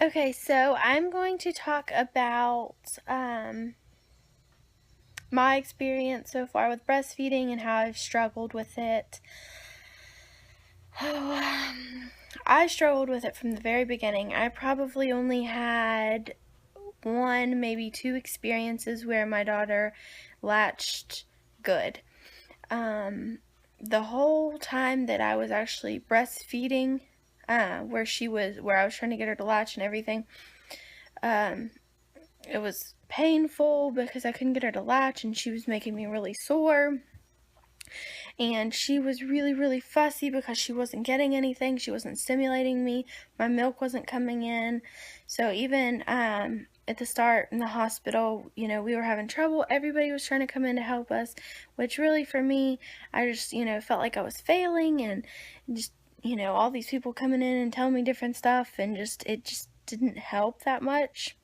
Okay, so I'm going to talk about my experience so far with breastfeeding and how I've struggled with it. I struggled with it from the very beginning. I probably only had one, maybe two experiences where my daughter latched good. Um, the whole time that I was actually breastfeeding, where I was trying to get her to latch and everything, um, it was painful because I couldn't get her to latch and she was making me really sore. And she was really, really fussy because she wasn't getting anything. She wasn't stimulating me. My milk wasn't coming in. So even at the start in the hospital, we were having trouble. Everybody was trying to come in to help us, which really for me, I just, felt like I was failing and just, all these people coming in and telling me different stuff and it just didn't help that much.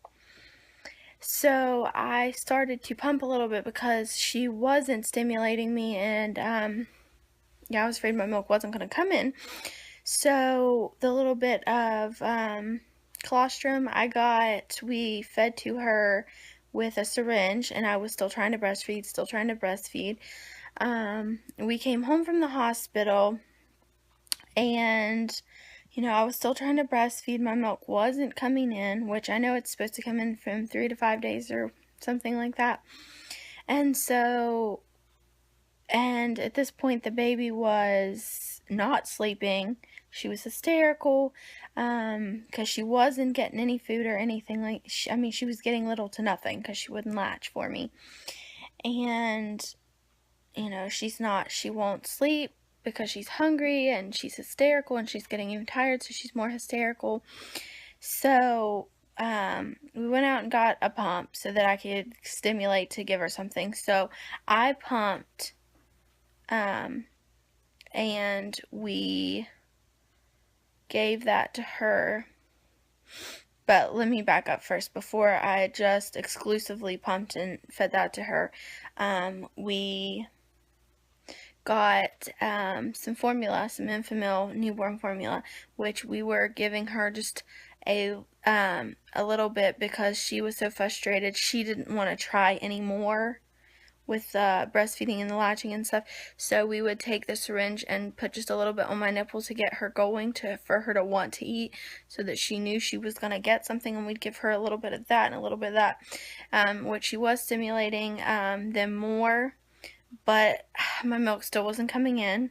So I started to pump a little bit because she wasn't stimulating me, and I was afraid my milk wasn't going to come in. So the little bit of colostrum we fed to her with a syringe, and I was still trying to breastfeed. We came home from the hospital, and I was still trying to breastfeed. My milk wasn't coming in, which I know it's supposed to come in from 3 to 5 days or something like that. And so, and at this point, the baby was not sleeping. She was hysterical because she wasn't getting any food or anything. She was getting little to nothing because she wouldn't latch for me. And, she won't sleep because she's hungry and she's hysterical and she's getting even tired, so she's more hysterical. So we went out and got a pump so that I could stimulate to give her something. So I pumped, and we gave that to her. But let me back up first. Before I just exclusively pumped and fed that to her, we got some formula, some Enfamil newborn formula, which we were giving her just a little bit because she was so frustrated. She didn't want to try anymore with breastfeeding and the latching and stuff. So we would take the syringe and put just a little bit on my nipple to get her going, for her to want to eat, so that she knew she was going to get something, and we'd give her a little bit of that and a little bit of that, which she was stimulating them more, but my milk still wasn't coming in.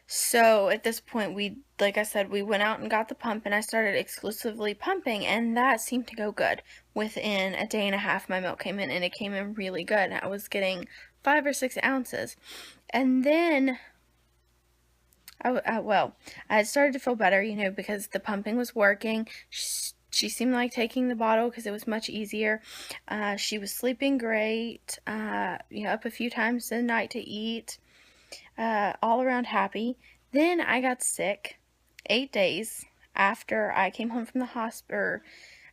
So at this point, like I said, we went out and got the pump, and I started exclusively pumping, and that seemed to go good. Within a day and a half, my milk came in, and it came in really good. I was getting 5 or 6 ounces. And then, I had started to feel better, because the pumping was working. She seemed like taking the bottle because it was much easier. She was sleeping great, up a few times a night to eat. All around happy. Then I got sick 8 days after I came home from the hospital.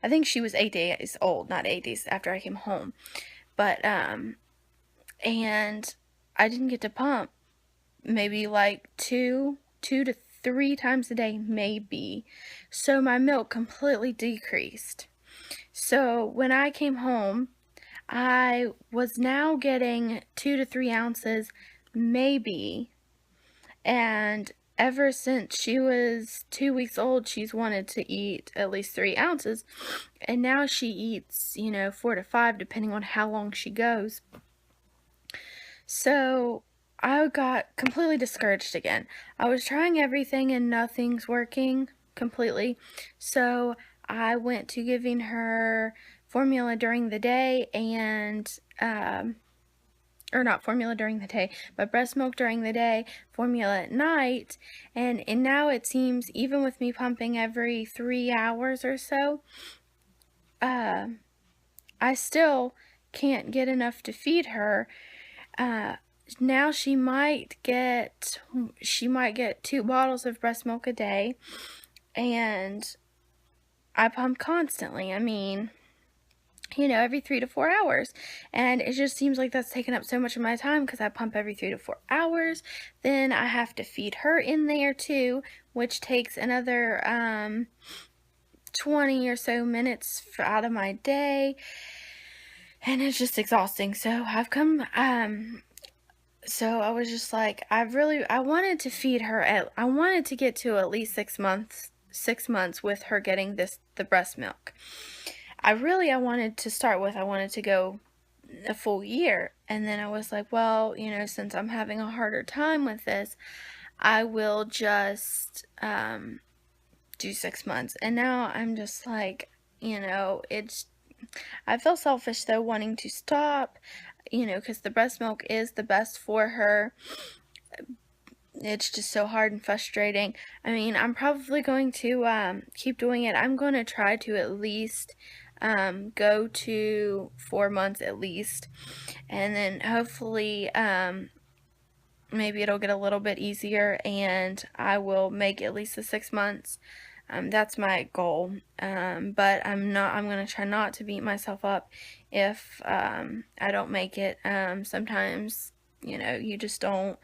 I think she was 8 days old, not 8 days after I came home. But, and I didn't get to pump maybe like two to three times a day, maybe. So my milk completely decreased. So when I came home, I was now getting 2 to 3 ounces, maybe, and ever since she was 2 weeks old, she's wanted to eat at least 3 ounces, and now she eats, 4 to 5, depending on how long she goes. So I got completely discouraged again. I was trying everything and nothing's working completely. So I went to giving her formula during the day and, or not formula during the day, but breast milk during the day, formula at night. And now it seems, even with me pumping every 3 hours or so, I still can't get enough to feed her. Now she might get 2 bottles of breast milk a day, and I pump constantly. I mean, every 3 to 4 hours. And it just seems like that's taking up so much of my time because I pump every 3 to 4 hours. Then I have to feed her in there too, which takes another 20 or so minutes out of my day, and it's just exhausting. So I've come, so I was just like, I wanted to feed her I wanted to get to at least 6 months with her getting the breast milk. I wanted to go a full year, and then I was like, well, since I'm having a harder time with this, I will just do 6 months. And now I'm just like, I feel selfish though, wanting to stop, because the breast milk is the best for her. It's just so hard and frustrating. I mean, I'm probably going to keep doing it. I'm going to try to at least go to 4 months at least, and then hopefully maybe it'll get a little bit easier and I will make at least the 6 months. That's my goal, but I'm going to try not to beat myself up if I don't make it. Sometimes, you just don't.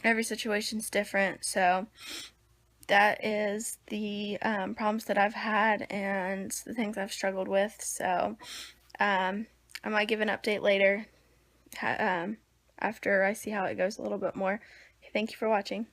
Every situation's different, so that is the problems that I've had and the things I've struggled with. So I might give an update later after I see how it goes a little bit more. Thank you for watching.